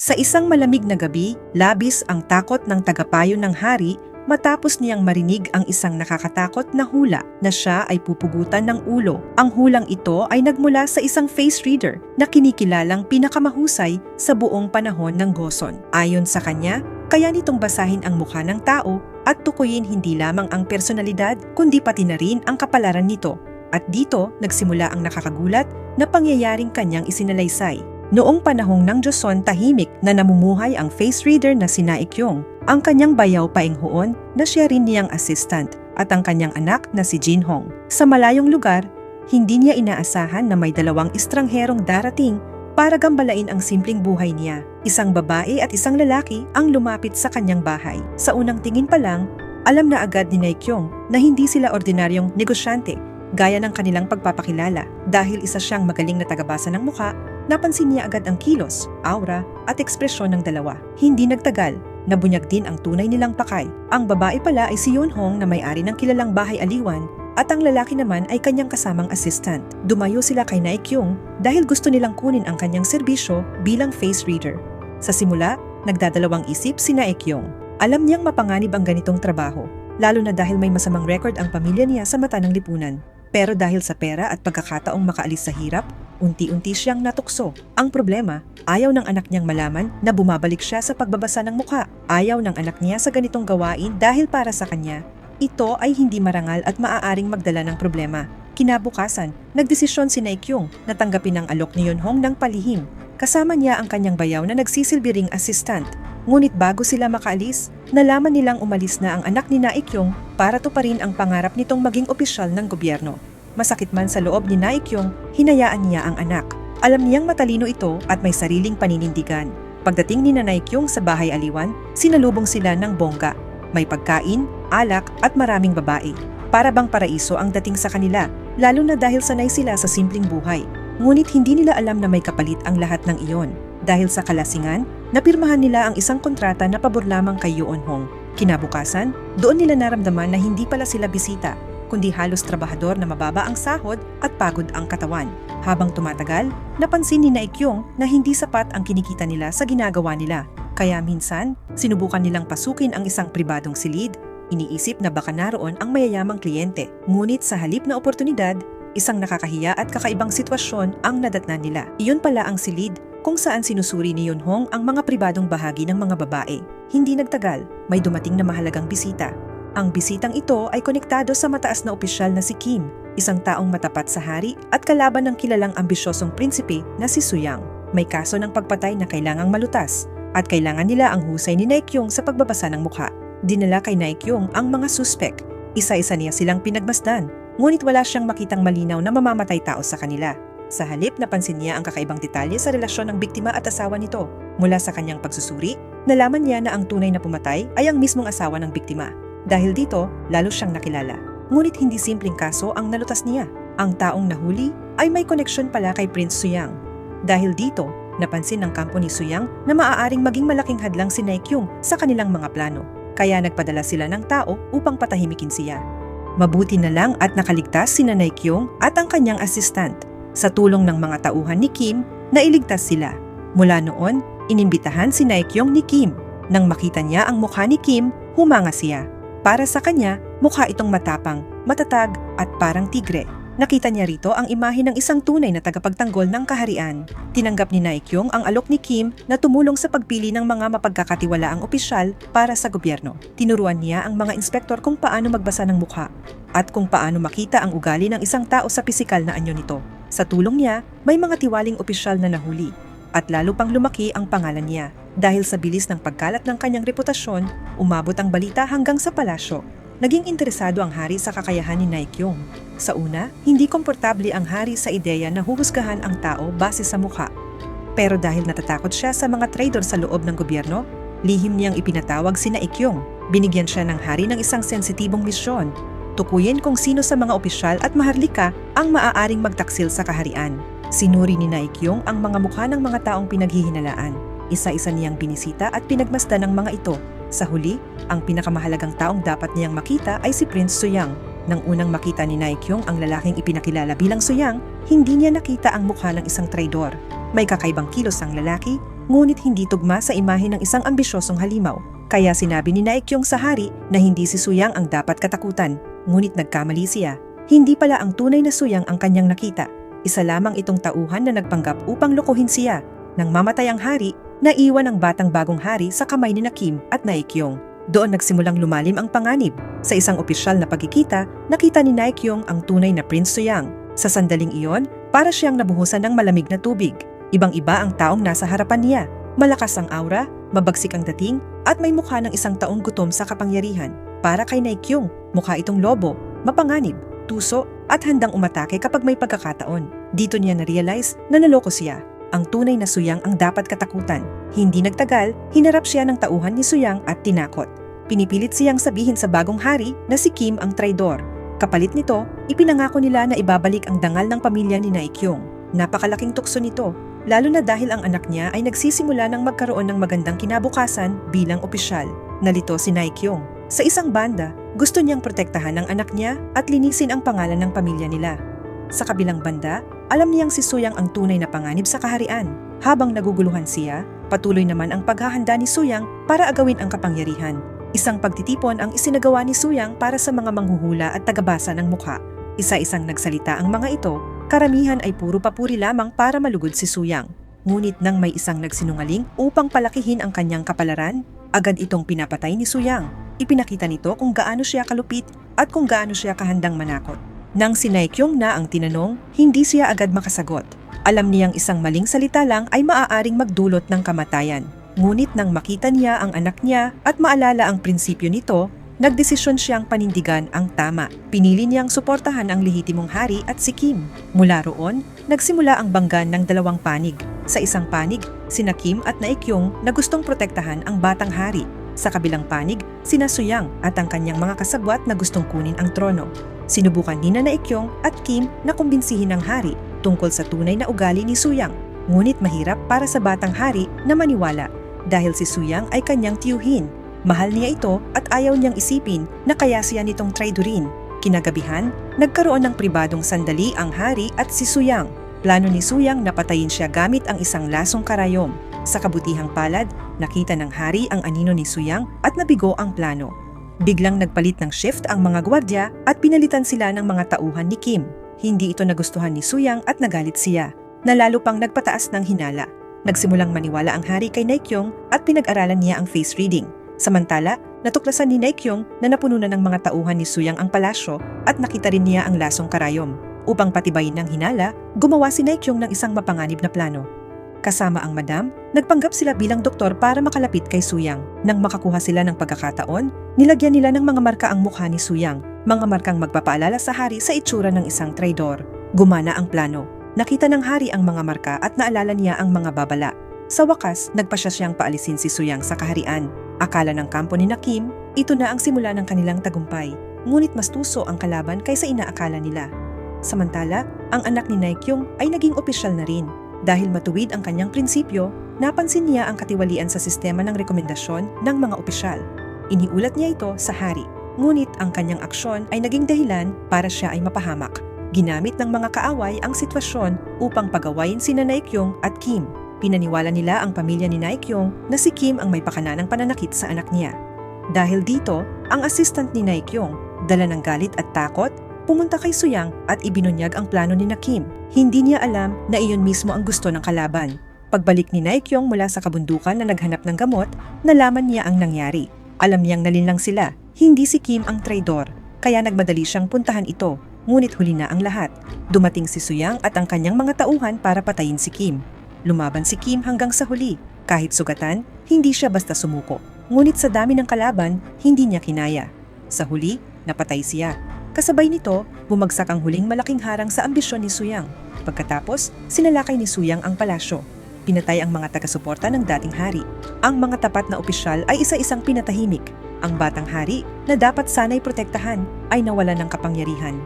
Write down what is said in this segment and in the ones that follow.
Sa isang malamig na gabi, labis ang takot ng tagapayo ng hari matapos niyang marinig ang isang nakakatakot na hula na siya ay pupugutan ng ulo. Ang hulang ito ay nagmula sa isang face reader na kinikilalang pinakamahusay sa buong panahon ng Goson. Ayon sa kanya, kaya nitong basahin ang mukha ng tao at tukuyin hindi lamang ang personalidad kundi pati na rin ang kapalaran nito. At dito nagsimula ang nakakagulat na pangyayaring kanyang isinalaysay. Noong panahong ng Joseon, tahimik na namumuhay ang face reader na si Naekyong, ang kanyang bayaw Paenghoon na siya rin niyang assistant at ang kanyang anak na si Jinhong. Sa malayong lugar, hindi niya inaasahan na may dalawang estrangherong darating para gambalain ang simpleng buhay niya. Isang babae at isang lalaki ang lumapit sa kanyang bahay. Sa unang tingin pa lang, alam na agad ni Naekyong na hindi sila ordinaryong negosyante gaya ng kanilang pagpapakilala. Dahil isa siyang magaling na tagabasa ng mukha, napansin niya agad ang kilos, aura at ekspresyon ng dalawa. Hindi nagtagal, nabunyag din ang tunay nilang pakay. Ang babae pala ay si Yonhong na may-ari ng kilalang bahay aliwan at ang lalaki naman ay kanyang kasamang assistant. Dumayo sila kay Naekyong dahil gusto nilang kunin ang kanyang serbisyo bilang face reader. Sa simula, nagdadalawang isip si Naekyong. Alam niyang mapanganib ang ganitong trabaho, lalo na dahil may masamang record ang pamilya niya sa mata ng lipunan. Pero dahil sa pera at pagkakataong makaalis sa hirap, unti-unti siyang natukso. Ang problema, ayaw ng anak niyang malaman na bumabalik siya sa pagbabasa ng mukha. Ayaw ng anak niya sa ganitong gawain dahil para sa kanya, ito ay hindi marangal at maaaring magdala ng problema. Kinabukasan, nagdesisyon si Naekyong na tanggapin ang alok ni Yonhong ng palihim. Kasama niya ang kanyang bayaw na nagsisilbi ring assistant. Ngunit bago sila makaalis, nalaman nilang umalis na ang anak ni Naekyong para tuparin ang pangarap nitong maging opisyal ng gobyerno. Masakit man sa loob ni Naekyong, hinayaan niya ang anak. Alam niyang matalino ito at may sariling paninindigan. Pagdating ni Naekyong sa bahay aliwan, sinalubong sila ng bongga. May pagkain, alak at maraming babae. Para bang paraiso ang dating sa kanila, lalo na dahil sanay sila sa simpleng buhay. Ngunit hindi nila alam na may kapalit ang lahat ng iyon. Dahil sa kalasingan, napirmahan nila ang isang kontrata na pabor lamang kay Yonhong. Kinabukasan, doon nila naramdaman na hindi pala sila bisita, kundi halos trabahador na mababa ang sahod at pagod ang katawan. Habang tumatagal, napansin ni Naekyong na hindi sapat ang kinikita nila sa ginagawa nila. Kaya minsan, sinubukan nilang pasukin ang isang pribadong silid, iniisip na baka naroon ang mayayamang kliyente. Ngunit sa halip na oportunidad, isang nakakahiya at kakaibang sitwasyon ang nadatnan nila. Iyon pala ang silid kung saan sinusuri ni Yonhong ang mga pribadong bahagi ng mga babae. Hindi nagtagal, may dumating na mahalagang bisita. Ang bisitang ito ay konektado sa mataas na opisyal na si Kim, isang taong matapat sa hari at kalaban ng kilalang ambisyosong prinsipe na si Suyang. May kaso ng pagpatay na kailangang malutas at kailangan nila ang husay ni Naekyong sa pagbabasa ng mukha. Dinala kay Naekyong ang mga suspek. Isa-isa niya silang pinagmasdan, ngunit wala siyang makitang malinaw na mamamatay tao sa kanila. Sa halip, napansin niya ang kakaibang detalye sa relasyon ng biktima at asawa nito. Mula sa kanyang pagsusuri, nalaman niya na ang tunay na pumatay ay ang mismong asawa ng biktima. Dahil dito, lalo siyang nakilala. Ngunit hindi simpleng kaso ang nalutas niya. Ang taong nahuli ay may koneksyon pala kay Prince Suyang. Dahil dito, napansin ng kampo ni Suyang na maaaring maging malaking hadlang si Naekyong sa kanilang mga plano. Kaya nagpadala sila ng tao upang patahimikin siya. Mabuti na lang at nakaligtas si Naekyong at ang kanyang assistant. Sa tulong ng mga tauhan ni Kim, nailigtas sila. Mula noon, inimbitahan si Naekyong ni Kim. Nang makita niya ang mukha ni Kim, humanga siya. Para sa kanya, mukha itong matapang, matatag at parang tigre. Nakita niya rito ang imahe ng isang tunay na tagapagtanggol ng kaharian. Tinanggap ni Naekyong ang alok ni Kim na tumulong sa pagpili ng mga mapagkakatiwalaang opisyal para sa gobyerno. Tinuruan niya ang mga inspektor kung paano magbasa ng mukha at kung paano makita ang ugali ng isang tao sa pisikal na anyo nito. Sa tulong niya, may mga tiwaling opisyal na nahuli at lalo pang lumaki ang pangalan niya. Dahil sa bilis ng pagkalat ng kanyang reputasyon, umabot ang balita hanggang sa palasyo. Naging interesado ang hari sa kakayahan ni Naekyong. Sa una, hindi komportable ang hari sa ideya na huhusgahan ang tao base sa mukha. Pero dahil natatakot siya sa mga traidor sa loob ng gobyerno, lihim niyang ipinatawag si Naekyong. Binigyan siya ng hari ng isang sensitibong misyon. Tukuyin kung sino sa mga opisyal at maharlika ang maaaring magtaksil sa kaharian. Sinuri ni Naekyong ang mga mukha ng mga taong pinaghihinalaan. Isa-isa niyang binisita at pinagmasdan ng mga ito. Sa huli, ang pinakamahalagang taong dapat niyang makita ay si Prince Suyang. Nang unang makita ni Naekyong ang lalaking ipinakilala bilang Suyang, hindi niya nakita ang mukha ng isang traidor. May kakaibang kilos ang lalaki, ngunit hindi tugma sa imahe ng isang ambisyosong halimaw. Kaya sinabi ni Naekyong sa hari na hindi si Suyang ang dapat katakutan, ngunit nagkamali siya. Hindi pala ang tunay na Suyang ang kanyang nakita. Isa lamang itong tauhan na nagpanggap upang lokohin siya. Nang mamatay ang hari, naiwan ang batang bagong hari sa kamay ni Kim at Naekyong. Doon nagsimulang lumalim ang panganib. Sa isang opisyal na pagkikita, nakita ni Naekyong ang tunay na Prince Suyang. Sa sandaling iyon, para siyang nabuhusan ng malamig na tubig. Ibang-iba ang taong nasa harapan niya. Malakas ang aura, mabagsik ang dating, at may mukha ng isang taong gutom sa kapangyarihan. Para kay Naekyong, mukha itong lobo, mapanganib, tuso, at handang umatake kapag may pagkakataon. Dito niya na-realize na naloko siya. Ang tunay na Suyang ang dapat katakutan. Hindi nagtagal, hinarap siya ng tauhan ni Suyang at tinakot. Pinipilit siyang sabihin sa bagong hari na si Kim ang traidor. Kapalit nito, ipinangako nila na ibabalik ang dangal ng pamilya ni Naekyong. Napakalaking tukso nito, lalo na dahil ang anak niya ay nagsisimula ng magkaroon ng magandang kinabukasan bilang opisyal. Nalito si Naekyong. Sa isang banda, gusto niyang protektahan ang anak niya at linisin ang pangalan ng pamilya nila. Sa kabilang banda, alam niyang si Suyang ang tunay na panganib sa kaharian. Habang naguguluhan siya, patuloy naman ang paghahanda ni Suyang para agawin ang kapangyarihan. Isang pagtitipon ang isinagawa ni Suyang para sa mga manghuhula at tagabasa ng mukha. Isa-isang nagsalita ang mga ito, karamihan ay puro papuri lamang para malugod si Suyang. Ngunit nang may isang nagsinungaling upang palakihin ang kanyang kapalaran, agad itong pinapatay ni Suyang. Ipinakita nito kung gaano siya kalupit at kung gaano siya kahandang manakot. Nang si Naekyong na ang tinanong, hindi siya agad makasagot. Alam niyang isang maling salita lang ay maaaring magdulot ng kamatayan. Ngunit nang makita niya ang anak niya at maalala ang prinsipyo nito, nagdesisyon siyang panindigan ang tama. Pinili niyang suportahan ang lehitimong hari at si Kim. Mula roon, nagsimula ang banggan ng dalawang panig. Sa isang panig, sina Kim at Naekyong na gustong protektahan ang batang hari. Sa kabilang panig, sina Suyang at ang kanyang mga kasabwat na gustong kunin ang trono. Sinubukan ni Naekyong at Kim na kumbinsihin ng hari tungkol sa tunay na ugali ni Suyang. Ngunit mahirap para sa batang hari na maniwala dahil si Suyang ay kanyang tiyuhin. Mahal niya ito at ayaw niyang isipin na kaya siya nitong traidorin. Kinagabihan, nagkaroon ng pribadong sandali ang hari at si Suyang. Plano ni Suyang na patayin siya gamit ang isang lasong karayom. Sa kabutihang palad, nakita ng hari ang anino ni Suyang at nabigo ang plano. Biglang nagpalit ng shift ang mga gwardya at pinalitan sila ng mga tauhan ni Kim. Hindi ito nagustuhan ni Suyang at nagalit siya, na lalo pang nagpataas ng hinala. Nagsimulang maniwala ang hari kay Naekyong at pinag-aralan niya ang face reading. Samantala, natuklasan ni Naekyong na napuno na ng mga tauhan ni Suyang ang palasyo at nakita rin niya ang lasong karayom. Upang patibayin ng hinala, gumawa si Naekyong ng isang mapanganib na plano. Kasama ang madam, nagpanggap sila bilang doktor para makalapit kay Suyang. Nang makakuha sila ng pagkakataon, nilagyan nila ng mga marka ang mukha ni Suyang, mga markang magpapaalala sa hari sa itsura ng isang traidor. Gumana ang plano. Nakita ng hari ang mga marka at naalala niya ang mga babala. Sa wakas, nagpasya siyang paalisin si Suyang sa kaharian. Akala ng kampo ni Kim, ito na ang simula ng kanilang tagumpay. Ngunit mas tuso ang kalaban kaysa inaakala nila. Samantala, ang anak ni Naekyong ay naging opisyal na rin. Dahil matuwid ang kanyang prinsipyo, napansin niya ang katiwalian sa sistema ng rekomendasyon ng mga opisyal. Iniulat niya ito sa hari, ngunit ang kanyang aksyon ay naging dahilan para siya ay mapahamak. Ginamit ng mga kaaway ang sitwasyon upang pagawain sina Naekyong at Kim. Pinaniwala nila ang pamilya ni Naekyong na si Kim ang may pakananang pananakit sa anak niya. Dahil dito, ang assistant ni Naekyong, dala ng galit at takot, pumunta kay Suyang at ibinunyag ang plano ni Kim. Hindi niya alam na iyon mismo ang gusto ng kalaban. Pagbalik ni Naekyong mula sa kabundukan na naghanap ng gamot, nalaman niya ang nangyari. Alam niyang nalinlang sila, hindi si Kim ang traidor, kaya nagmadali siyang puntahan ito, ngunit huli na ang lahat. Dumating si Suyang at ang kanyang mga tauhan para patayin si Kim. Lumaban si Kim hanggang sa huli. Kahit sugatan, hindi siya basta sumuko. Ngunit sa dami ng kalaban, hindi niya kinaya. Sa huli, napatay siya. Kasabay nito, bumagsak ang huling malaking harang sa ambisyon ni Suyang. Pagkatapos, sinalakay ni Suyang ang palasyo. Pinatay ang mga taga-suporta ng dating hari. Ang mga tapat na opisyal ay isa-isang pinatahimik. Ang batang hari, na dapat sana'y protektahan, ay nawala ng kapangyarihan.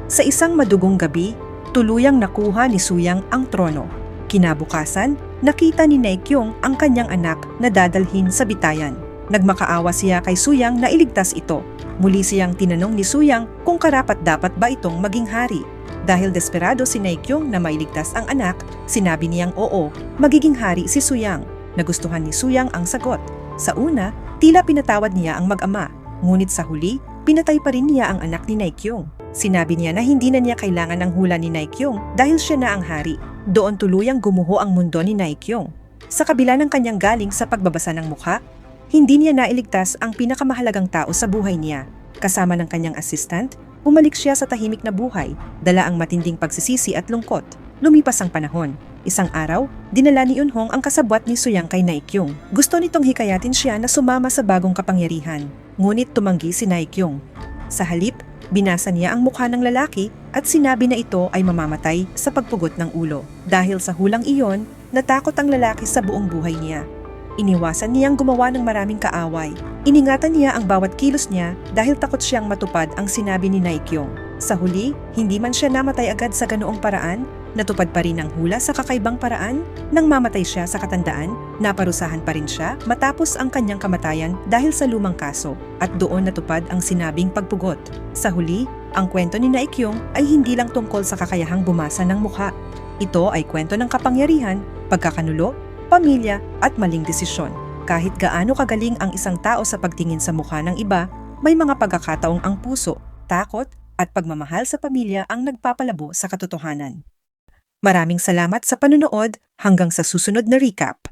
Sa isang madugong gabi, tuluyang nakuha ni Suyang ang trono. Kinabukasan, nakita ni Naekyong ang kanyang anak na dadalhin sa bitayan. Nagmakaawa siya kay Suyang na iligtas ito. Muli siyang tinanong ni Suyang kung karapat-dapat ba itong maging hari. Dahil desperado si Naekyong na mailigtas ang anak, sinabi niyang oo, magiging hari si Suyang. Nagustuhan ni Suyang ang sagot. Sa una, tila pinatawad niya ang mag-ama, ngunit sa huli, pinatay pa rin niya ang anak ni Naikyung. Sinabi niya na hindi na niya kailangan ng hula ni Naikyung dahil siya na ang hari. Doon tuluyang gumuho ang mundo ni Naikyung. Sa kabila ng kanyang galing sa pagbabasa ng mukha, hindi niya nailigtas ang pinakamahalagang tao sa buhay niya. Kasama ng kanyang assistant, bumalik siya sa tahimik na buhay, dala ang matinding pagsisisi at lungkot. Lumipas ang panahon. Isang araw, dinala ni Eunhong ang kasabwat ni Suyang kay Naikyung. Gusto nitong hikayatin siya na sumama sa bagong kapangyarihan. Ngunit tumanggi si Naikyung. Sa halip, binasa niya ang mukha ng lalaki at sinabi na ito ay mamamatay sa pagpugot ng ulo. Dahil sa hulang iyon, natakot ang lalaki sa buong buhay niya. Iniwasan niyang gumawa ng maraming kaaway. Iningatan niya ang bawat kilos niya dahil takot siyang matupad ang sinabi ni Naikyung. Sa huli, hindi man siya namatay agad sa ganoong paraan, natupad pa rin ang hula sa kakaibang paraan. Nang mamatay siya sa katandaan, naparusahan pa rin siya matapos ang kanyang kamatayan dahil sa lumang kaso at doon natupad ang sinabing pagpugot. Sa huli, ang kwento ni Naikyung ay hindi lang tungkol sa kakayahang bumasa ng mukha. Ito ay kwento ng kapangyarihan, pagkakanulo, pamilya at maling desisyon. Kahit gaano kagaling ang isang tao sa pagtingin sa mukha ng iba, may mga pagkakataong ang puso, takot at pagmamahal sa pamilya ang nagpapalabo sa katotohanan. Maraming salamat sa panunood, hanggang sa susunod na recap.